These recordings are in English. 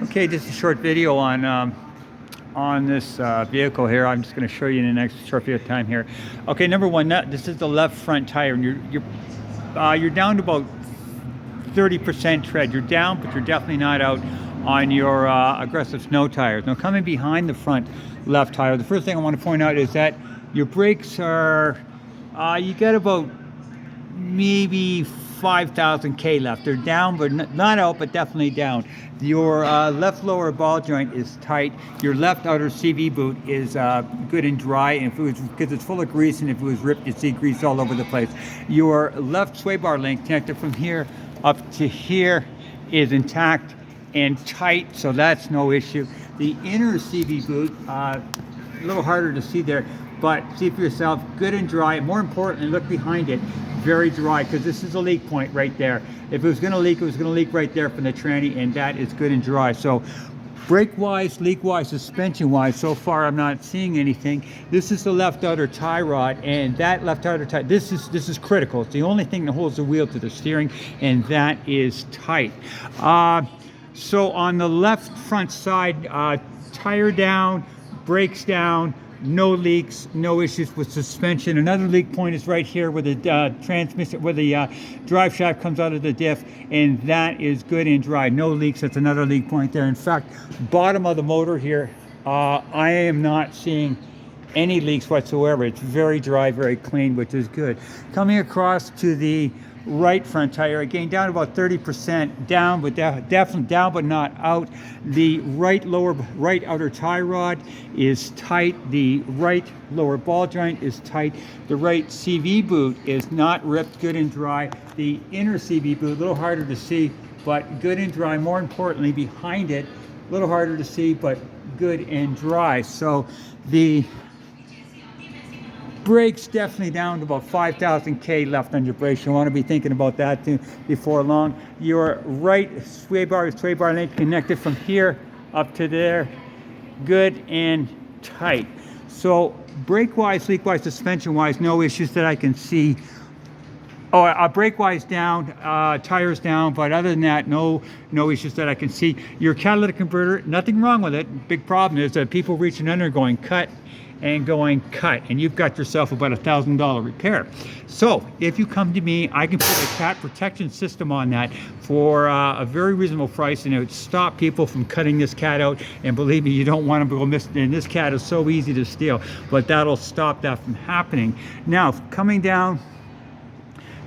Okay, just a short video on this vehicle here. I'm just going to show you in the next short period of time here. Okay, number one, this is the left front tire, and you're down to about 30% tread. You're down, but you're definitely not out on your aggressive snow tires. Now, coming behind the front left tire, the first thing I want to point out is that your brakes are you got about maybe 5,000 K left. They're down, but not out, but definitely down. Your left lower ball joint is tight. Your left outer CV boot is good and dry, and if it was, because it's full of grease, and if it was ripped, you'd see grease all over the place. Your left sway bar link connected from here up to here is intact and tight, so that's no issue. The inner CV boot, a little harder to see there, but see for yourself, good and dry. And more importantly, look behind it, very dry, because this is a leak point right there. If it was going to leak, it was going to leak right there from the tranny, and that is good and dry. So brake-wise, leak-wise, suspension-wise, so far I'm not seeing anything. This is the left outer tie rod, and that left outer tie, this is critical. It's the only thing that holds the wheel to the steering, and that is tight. So on the left front side, tire down, brakes down, no leaks, no issues with suspension. Another leak point is right here where the transmission, where the drive shaft comes out of the diff, and that is good and dry. No leaks. That's another leak point there. In fact, bottom of the motor here, I am not seeing any leaks whatsoever. It's very dry, very clean, which is good. Coming across to the right front tire, again down about 30% down, but definitely down but not out. The right outer tie rod is tight. The right lower ball joint is tight. The right CV boot is not ripped, good and dry. The inner CV boot, a little harder to see, but good and dry. More importantly, behind it, a little harder to see, but good and dry. So the brakes definitely down to about 5,000 K left on your brakes. You want to be thinking about that too before long. Your right sway bar link connected from here up to there, good and tight. So brake-wise, leak-wise, suspension-wise, no issues that I can see. Oh, brake-wise down, tires down, but other than that, no issues that I can see. Your catalytic converter, nothing wrong with it. Big problem is that people reaching under going cut, and you've got yourself about $1,000 repair. So if you come to me, I can put a cat protection system on that for a very reasonable price, and it would stop people from cutting this cat out. And believe me, you don't want to go missing. And this cat is so easy to steal, but that'll stop that from happening. Now, coming down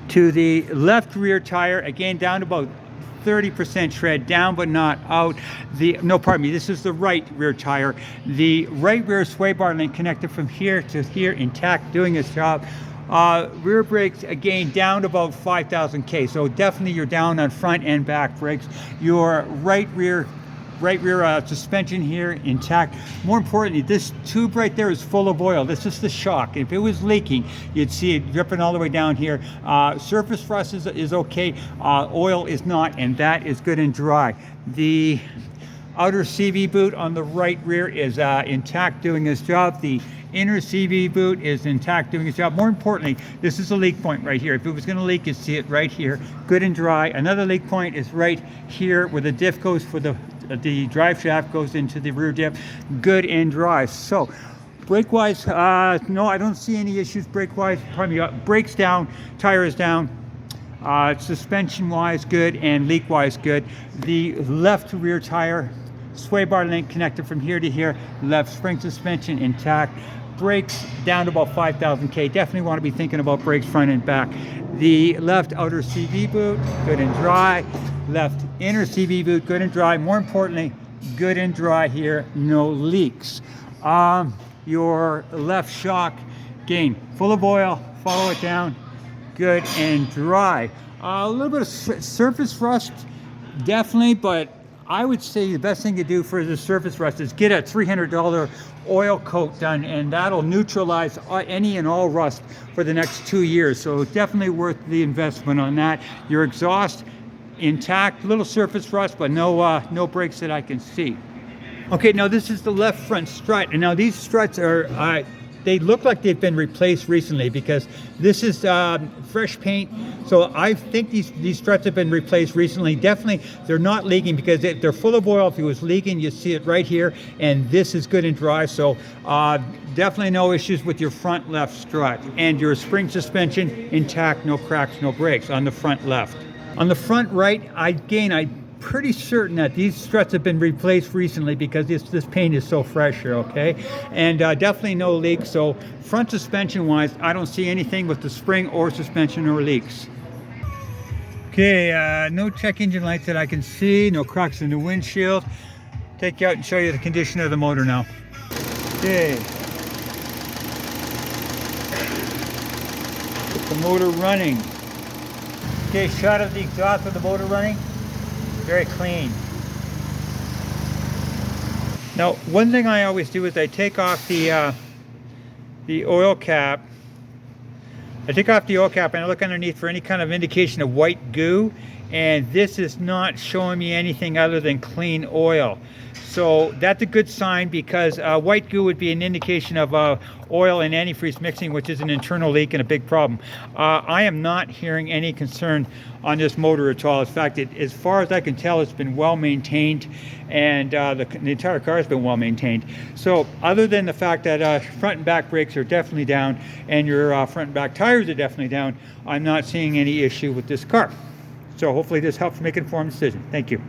to the left rear tire, again down to about 30% tread, down but not out. This is the right rear tire. The right rear sway bar link connected from here to here, intact, doing its job. Rear brakes, again, down to about 5,000 K. So definitely you're down on front and back brakes. Your right rear suspension here intact. More importantly, this tube right there is full of oil. This is the shock. If it was leaking, you'd see it dripping all the way down here. Surface rust is okay. Oil is not, and that is good and dry. The outer CV boot on the right rear is intact, doing its job. The inner CV boot is intact, doing its job. More importantly, this is a leak point right here. If it was going to leak, you'd see it right here, good and dry. Another leak point is right here where the diff goes for the drive shaft goes into the rear diff, good and dry. So brake-wise, no, I don't see any issues brake-wise. Brakes down, tires down. Suspension-wise, good, and leak-wise, good. The left rear tire, sway bar link connected from here to here. Left spring suspension intact. Brakes down to about 5,000 K. Definitely want to be thinking about brakes front and back. The left outer CV boot, good and dry. Left inner CV boot, good and dry. More importantly, good and dry here, no leaks. Your left shock, again, full of oil, follow it down, good and dry. A little bit of surface rust, definitely, but I would say the best thing to do for the surface rust is get a $300 oil coat done, and that'll neutralize any and all rust for the next 2 years. So definitely worth the investment on that. Your exhaust intact, little surface rust, but no breaks that I can see. Okay, now this is the left front strut, and now these struts are they look like they've been replaced recently because this is fresh paint. So I think these struts have been replaced recently. Definitely, they're not leaking because they're full of oil. If it was leaking, you see it right here, and this is good and dry. So definitely no issues with your front left strut, and your spring suspension intact, no cracks, no breaks on the front left. On the front right, I'm pretty certain that these struts have been replaced recently because this paint is so fresh here, okay? And definitely no leaks. So front suspension wise, I don't see anything with the spring or suspension or leaks. Okay, no check engine lights that I can see, no cracks in the windshield. Take you out and show you the condition of the motor now. Okay. Get the motor running. Okay, shot of the exhaust with the motor running. Very clean. Now, one thing I always do is I take off the oil cap. I take off the oil cap and I look underneath for any kind of indication of white goo, and this is not showing me anything other than clean oil. So that's a good sign, because white goo would be an indication of oil and antifreeze mixing, which is an internal leak and a big problem. I am not hearing any concern on this motor at all. In fact, as far as I can tell, it's been well maintained, and the entire car has been well maintained. So other than the fact that front and back brakes are definitely down and your front and back tires are definitely down, I'm not seeing any issue with this car. So hopefully this helps make an informed decision. Thank you.